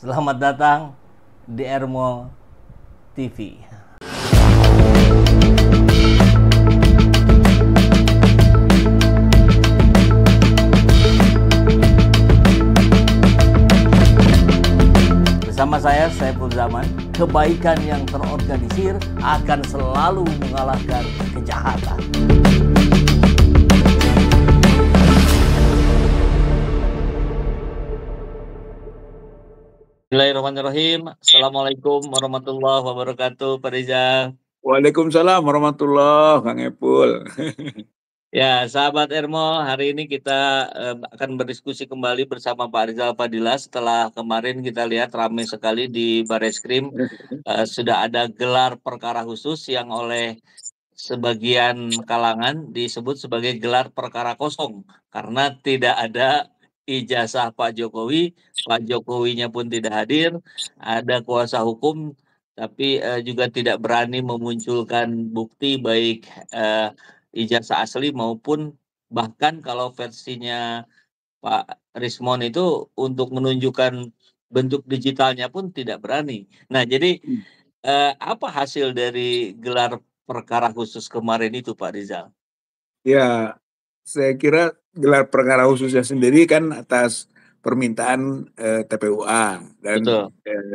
Selamat datang di Ermo TV. Bersama saya, Saiful Zaman, kebaikan yang terorganisir akan selalu mengalahkan kejahatan. Bismillahirrahmanirrahim. Assalamualaikum warahmatullahi wabarakatuh, Pak Rizal. Waalaikumsalam warahmatullahi Kang Epul. Ya, sahabat Ermo, hari ini kita akan berdiskusi kembali bersama Pak Rizal Fadila setelah kemarin kita lihat ramai sekali di Bareskrim. Sudah ada gelar perkara khusus yang oleh sebagian kalangan disebut sebagai gelar perkara kosong karena tidak ada ijazah Pak Jokowi, Pak Jokowinya pun tidak hadir, ada kuasa hukum tapi juga tidak berani memunculkan bukti baik ijazah asli maupun bahkan kalau versinya Pak Rismon itu untuk menunjukkan bentuk digitalnya pun tidak berani. Nah, jadi apa hasil dari gelar perkara khusus kemarin itu, Pak Rizal? Ya, saya kira gelar perkara khususnya sendiri kan atas permintaan TPUA dan Betul.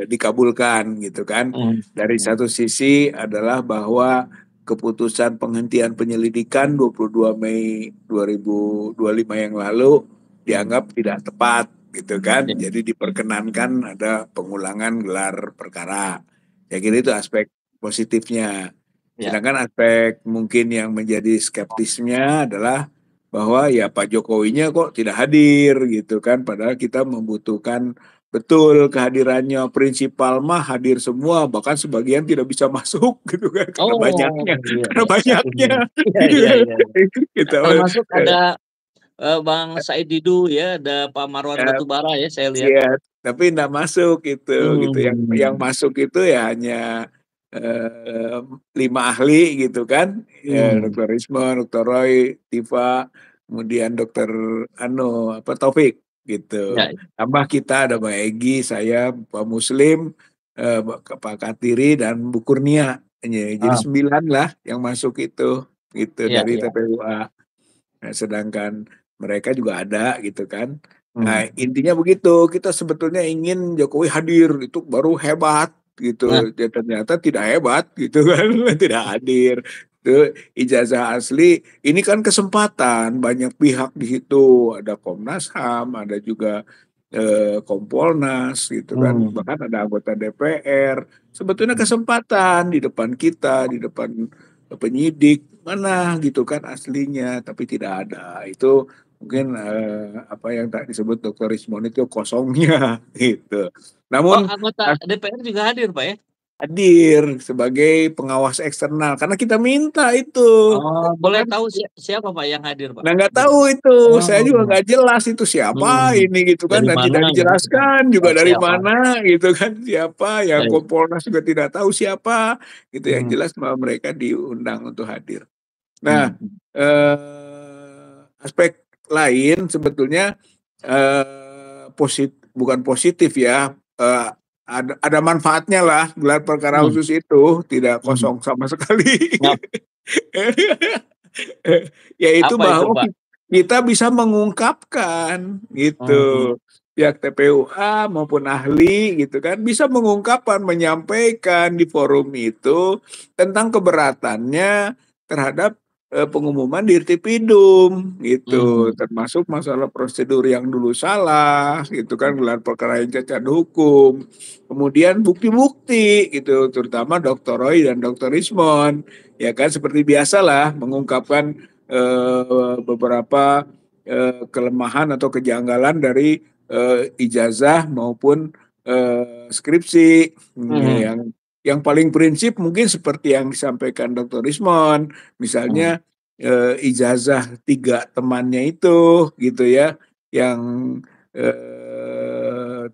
dikabulkan gitu kan. Hmm. Dari satu sisi adalah bahwa keputusan penghentian penyelidikan 22 Mei 2025 yang lalu dianggap tidak tepat gitu kan. Ya. Jadi diperkenankan ada pengulangan gelar perkara. Saya kira itu aspek positifnya. Ya. Sedangkan aspek mungkin yang menjadi skeptisnya adalah bahwa ya Pak Jokowinya kok tidak hadir gitu kan, padahal kita membutuhkan betul kehadirannya. Prinsipal mah hadir semua, bahkan sebagian tidak bisa masuk gitu kan karena Oh, banyaknya, iya, karena iya. banyaknya Iya, gitu iya, kan. iya. Kita Termasuk ada Bang Said Didu ya, ada Pak Marwan Batubara ya, saya lihat. ya, tapi tidak masuk gitu. Yang Hmm. masuk itu ya hanya 5 ahli gitu kan, ya, Hmm. Dr. Rismon, Dr. Roy, Tifa, kemudian Dr. Taufik gitu. Ya, Tambah kita ada Mbak Egy, saya, Pak Muslim, Pak Katiri dan Bu Kurnia. Jadi ah, 9 lah yang masuk itu gitu iya, dari iya. TPUA. Nah, sedangkan mereka juga ada gitu kan. Hmm. Nah, intinya begitu. Kita sebetulnya ingin Jokowi hadir, itu baru hebat Nah, gitu. Ya, ternyata tidak hebat gitu kan, tidak hadir. Itu ijazah asli. Ini kan kesempatan banyak pihak di situ. Ada Komnas HAM, ada juga Kompolnas gitu kan. hmm. Bahkan ada anggota DPR. Sebetulnya kesempatan di depan kita, di depan penyidik mana gitu kan aslinya, tapi tidak ada. Itu mungkin apa yang tak disebut Dr. Rismon itu kosongnya gitu. Oh, Namun anggota DPR juga hadir, Pak ya? hadir sebagai pengawas eksternal karena kita minta itu. Oh, boleh Kan, tahu siapa Pak yang hadir, Pak? nah nggak tahu itu, saya juga Oh, nggak jelas itu siapa hmm. ini gitu kan, Dari dan mana tidak gitu? dijelaskan juga Oh, dari siapa? mana gitu kan, siapa yang Baik. Kompolnas juga tidak tahu siapa gitu. Yang Hmm. jelas bahwa mereka diundang untuk hadir. Nah, Hmm. aspek lain sebetulnya bukan positif ya, ada manfaatnya lah gelar perkara Hmm. khusus itu tidak Hmm. kosong sama sekali. Ngap- Yaitu Apa itu, bahwa Pak? kita bisa mengungkapkan Hmm. gitu, pihak TPUA maupun ahli gitu kan bisa mengungkapkan, menyampaikan di forum itu tentang keberatannya terhadap pengumuman Dirtipidum gitu, Hmm. termasuk masalah prosedur yang dulu salah gitu kan, gelar perkara yang cacat hukum, kemudian bukti-bukti gitu, terutama Dr. Roy dan Dr. Rismon ya kan, seperti biasalah mengungkapkan beberapa kelemahan atau kejanggalan dari ijazah maupun skripsi. Hmm. Yang paling prinsip mungkin seperti yang disampaikan Dr. Rismon, Hmm. misalnya ijazah 3 temannya itu gitu ya, yang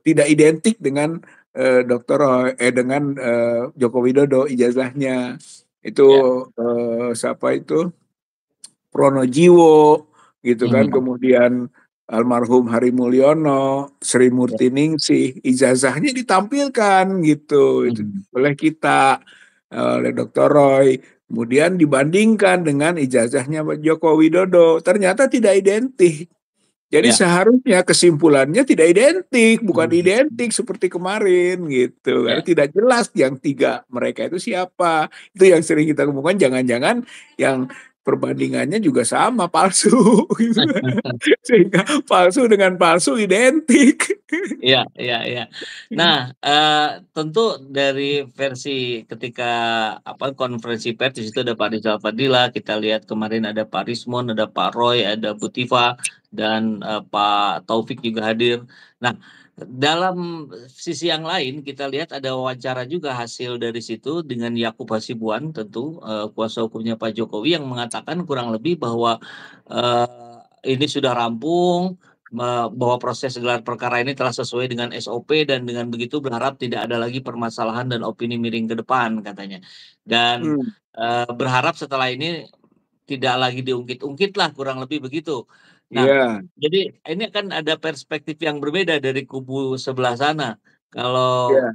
tidak identik dengan Dr. Roy, dengan Joko Widodo ijazahnya itu, Ya. siapa itu, Pronojiwo gitu kan, Hmm. kemudian almarhum Hari Mulyono, Sri Ya. Murti Ningsih, ijazahnya ditampilkan gitu itu Mhm. oleh kita, oleh Dr. Roy. Kemudian dibandingkan dengan ijazahnya Pak Joko Widodo, ternyata tidak identik. Jadi Ya. seharusnya kesimpulannya tidak identik, bukan Mhm. identik seperti kemarin gitu. Karena Ya. tidak jelas yang tiga mereka itu siapa. Itu yang sering kita ngomongkan, jangan-jangan yang perbandingannya juga sama, palsu gitu. Sehingga palsu dengan palsu identik. Iya, iya, iya. Nah, tentu dari versi ketika konferensi pers di situ ada Pak Rizal Fadila, kita lihat kemarin ada Pak Rismon, ada Pak Roy, ada Bu Tifa, dan Pak Taufik juga hadir. Nah, dalam sisi yang lain kita lihat ada wawancara juga hasil dari situ dengan Yakub Hasibuan tentu kuasa hukumnya Pak Jokowi yang mengatakan kurang lebih bahwa ini sudah rampung, bahwa proses gelar perkara ini telah sesuai dengan SOP dan dengan begitu berharap tidak ada lagi permasalahan dan opini miring ke depan katanya. Dan Hmm, berharap setelah ini tidak lagi diungkit-ungkit lah kurang lebih begitu. Nah, iya, jadi ini kan ada perspektif yang berbeda dari kubu sebelah sana. Kalau iya.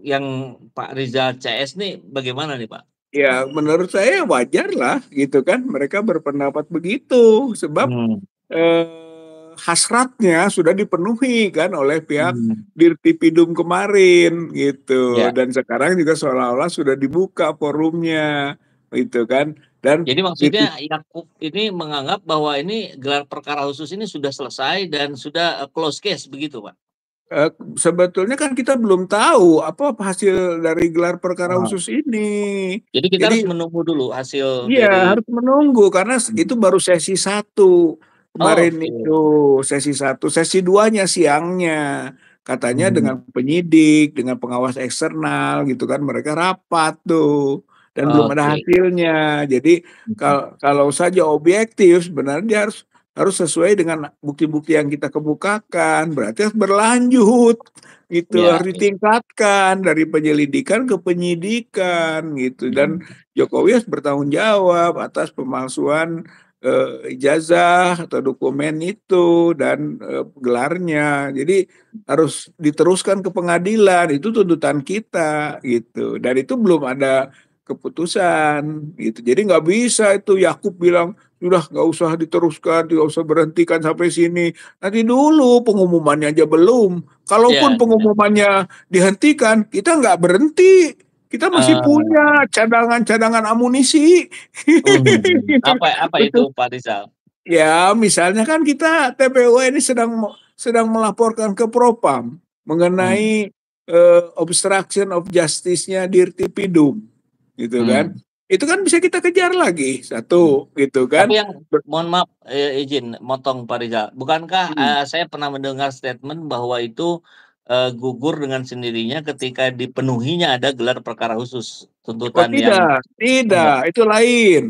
yang Pak Rizal CS nih bagaimana nih Pak? Ya, menurut saya wajar lah gitu kan. Mereka berpendapat begitu. Sebab Hmm. hasratnya sudah dipenuhi kan oleh pihak Hmm. Dirtipidum kemarin gitu, Ya. dan sekarang juga seolah-olah sudah dibuka forumnya gitu kan, dan Jadi maksudnya Yakub ini menganggap bahwa ini gelar perkara khusus ini sudah selesai dan sudah close case begitu, Pak? sebetulnya kan kita belum tahu apa hasil dari gelar perkara Oh. khusus ini. Jadi kita harus Jadi menunggu dulu hasil iya, dari. harus menunggu karena itu baru sesi satu kemarin Oke. itu, sesi satu, sesi duanya siangnya katanya dengan Mhm. penyidik, dengan pengawas eksternal gitu kan, mereka rapat tuh dan belum ada Oke. hasilnya. Jadi Mhm. kalau saja objektif sebenarnya dia harus harus sesuai dengan bukti-bukti yang kita kemukakan, berarti harus berlanjut gitu, Ya, harus ya. ditingkatkan dari penyelidikan ke penyidikan gitu, dan Mhm. Jokowi harus bertanggung jawab atas pemalsuan ijazah atau dokumen itu dan gelarnya. Jadi harus diteruskan ke pengadilan, itu tuntutan kita gitu. Dan itu belum ada keputusan gitu. Jadi nggak bisa itu Yakub bilang sudah nggak usah diteruskan, tidak usah berhentikan sampai sini. Nanti dulu pengumumannya aja belum. Kalaupun Ya, ya. pengumumannya dihentikan, kita nggak berhenti. Kita masih Eee, punya cadangan-cadangan amunisi. mhm. Gitu. Apa itu Untuk Pak Rizal? ya misalnya kan kita TPU ini sedang melaporkan ke Propam Mmm. mengenai obstruction of justice-nya Dirtipidum gitu kan. Mmm. Itu kan bisa kita kejar lagi Mhm. satu gitu Tapi kan. yang mohon maaf, izin motong Pak Rizal. Bukankah, Hmm. saya pernah mendengar statement bahwa itu, gugur dengan sendirinya ketika dipenuhinya ada gelar perkara khusus, Oh tuntutan yang tidak, enggak? tidak, itu lain.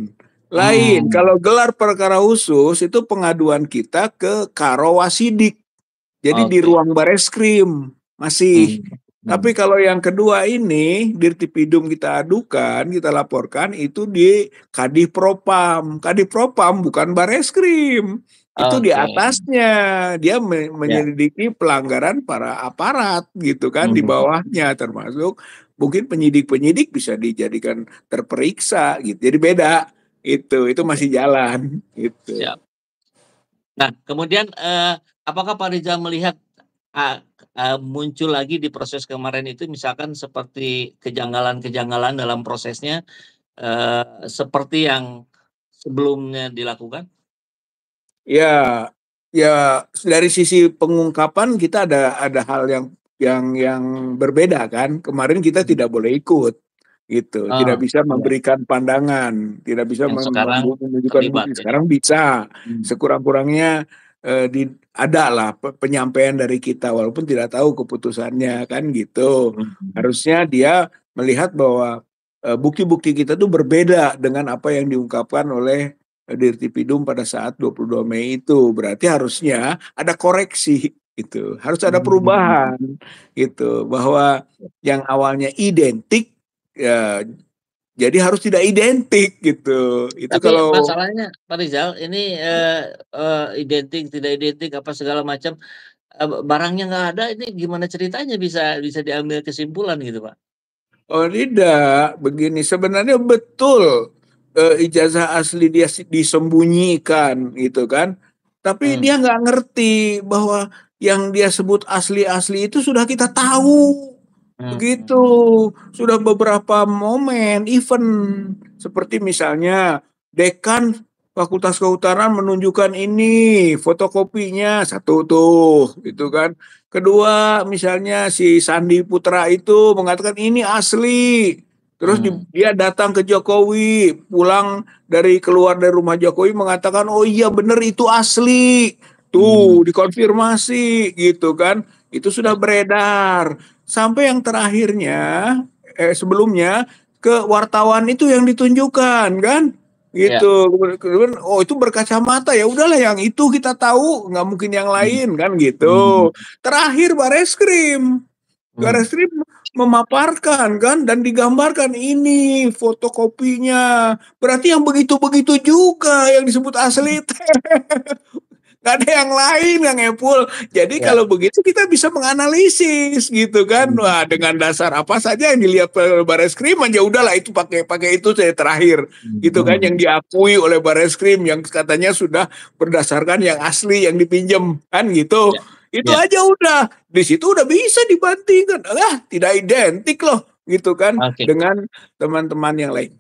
Lain. Mmm. Kalau gelar perkara khusus itu pengaduan kita ke Karo Wasidik. Jadi di Oke. ruang Bareskrim masih. Mmm. Tapi Mmm. kalau yang kedua ini Dirtipidum kita adukan, kita laporkan itu di Kadif Propam. Kadif Propam bukan Bareskrim. Itu di Oke. atasnya. Dia Ya. menyelidiki pelanggaran para aparat gitu kan, di Mhm. bawahnya termasuk mungkin penyidik-penyidik bisa dijadikan terperiksa gitu. Jadi beda itu Oke, masih jalan gitu. siap. Nah, kemudian, apakah Pak Rizal melihat, eee muncul lagi di proses kemarin itu misalkan seperti kejanggalan-kejanggalan dalam prosesnya, seperti yang sebelumnya dilakukan? Ya, ya dari sisi pengungkapan kita ada hal yang berbeda kan. Kemarin kita Mhm. tidak boleh ikut gitu, tidak Oh, bisa iya, memberikan pandangan, tidak bisa yang sekarang menunjukkan terlibat bukti. jadi. Sekarang bisa, Mmm. sekurang-kurangnya ada lah penyampaian dari kita walaupun tidak tahu keputusannya kan gitu. Mhm. Harusnya dia melihat bahwa bukti-bukti kita tuh berbeda dengan apa yang diungkapkan oleh Dirtipidum pada saat 22 Mei itu. Berarti harusnya ada koreksi gitu, harus ada Mmm. perubahan gitu, bahwa yang awalnya identik ya Jadi harus tidak identik gitu. Itu Tapi kalau masalahnya Pak Rizal ini identik tidak identik apa segala macam, barangnya nggak ada, ini gimana ceritanya bisa bisa diambil kesimpulan gitu Pak? oh tidak, begini sebenarnya betul ijazah asli dia disembunyikan gitu kan. Tapi Hmm. dia nggak ngerti bahwa yang dia sebut asli-asli itu sudah kita tahu. Begitu, Hmm. sudah beberapa momen, event seperti misalnya dekan Fakultas Kehutanan menunjukkan ini fotokopinya satu tuh, gitu kan. Kedua, misalnya si Sandi Putra itu mengatakan ini asli. Terus Hmm. dia datang ke Jokowi, pulang keluar dari rumah Jokowi mengatakan, oh iya bener itu asli. Hmm. Tuh, dikonfirmasi gitu kan. Itu sudah Ya, beredar. Sampai yang terakhirnya, sebelumnya ke wartawan itu yang ditunjukkan kan ya. gitu. Kemudian, oh itu berkacamata, ya udahlah yang itu kita tahu, nggak mungkin yang Hmm. lain kan gitu. Hmm. Terakhir Hmm. Bareskrim memaparkan kan dan digambarkan ini fotokopinya, berarti yang begitu-begitu juga yang disebut asli. Gak ada yang lain yang Epul. Jadi Ya. kalau begitu kita bisa menganalisis gitu kan. Hmm. Wah, dengan dasar apa saja yang dilihat oleh Bareskrim aja udahlah itu pakai itu saya terakhir gitu kan, yang Hmm. diakui oleh Bareskrim yang katanya sudah berdasarkan yang asli yang dipinjam kan gitu. Ya. Itu Ya. aja udah. Di situ udah bisa dibandingkan. Ah, tidak identik loh gitu kan Oke. dengan teman-teman yang lain.